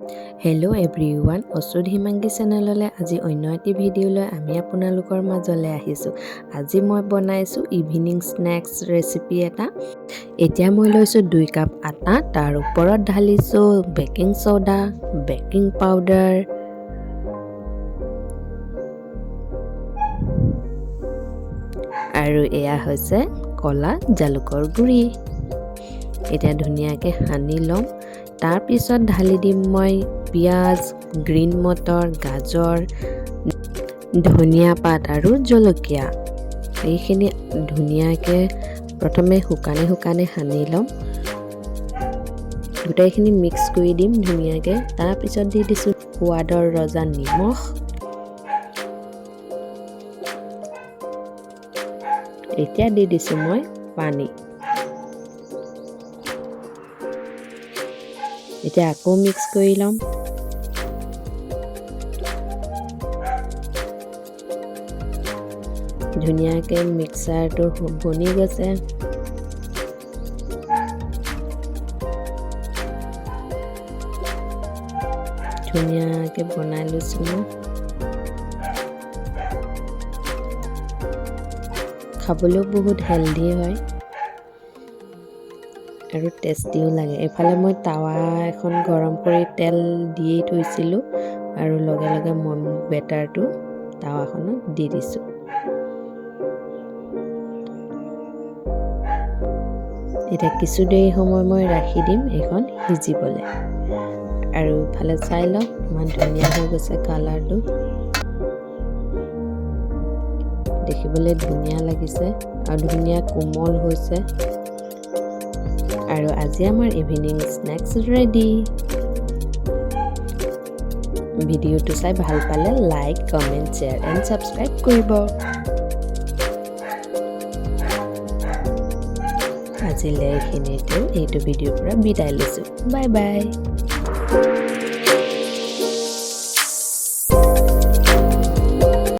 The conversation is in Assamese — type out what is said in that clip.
হেল্ল' এভৰিৱান, অচুদ হিমাংগী চেনেললৈ আজি অন্য এটি ভিডিঅ'লৈ আমি আপোনালোকৰ মাজলৈ আহিছোঁ। আজি মই বনাইছোঁ ইভিনিং স্নেক্স ৰেচিপি এটা। এতিয়া মই লৈছোঁ 2 কাপ আটা, তাৰ ওপৰত ঢালিছোঁ বেকিং ছ'ডা, বেকিং পাউডাৰ, আৰু এয়া হৈছে ক'লা জালুকৰ গুড়ি। এতিয়া ধুনীয়াকৈ সানি ল'ম। তাৰ পিছত ঢালি দিম মই পিঁয়াজ, গ্ৰীণ মটৰ, গাজৰ, ধনিয়া পাত আৰু জলকীয়া। এইখিনি ধুনীয়াকৈ প্ৰথমে শুকানে সানি ল'ম। গোটেইখিনি মিক্স কৰি দিম ধুনীয়াকৈ। তাৰপিছত দি দিছোঁ সোৱাদৰ ৰজা নিমখ। এতিয়া দি দিছোঁ মই পানী। এতিয়া আকৌ মিক্স কৰি ল'ম। ধুনীয়াকৈ মিক্সাৰটো বনি গৈছে। ধুনীয়াকৈ বনাই লৈছোঁ মই। খাবলৈও বহুত হেল্ডি হয় আৰু টেষ্টিও লাগে। এইফালে মই টাৱা এখন গৰম কৰি তেল দিয়ে থৈছিলোঁ আৰু লগে লগে মই বেটাৰটো টাৱাখনত দি দিছোঁ। এতিয়া কিছু দেৰি সময় মই ৰাখি দিম এইখন সিজিবলৈ। আৰু ইফালে চাই লওক ইমান ধুনীয়া হৈ গৈছে কালাৰটো। দেখিবলৈ ধুনীয়া লাগিছে আৰু ধুনীয়া কোমল হৈছে। আৰু আজি আমাৰ ইভিনিং স্নেক্স ৰেডি। ভিডিঅ'টো চাই ভাল পালে like, comment, share and subscribe কৰিব। আজিলৈ এইখিনিতে এইটো ভিডিঅ'ৰ পৰা বিদায় লৈছোঁ। Bye bye.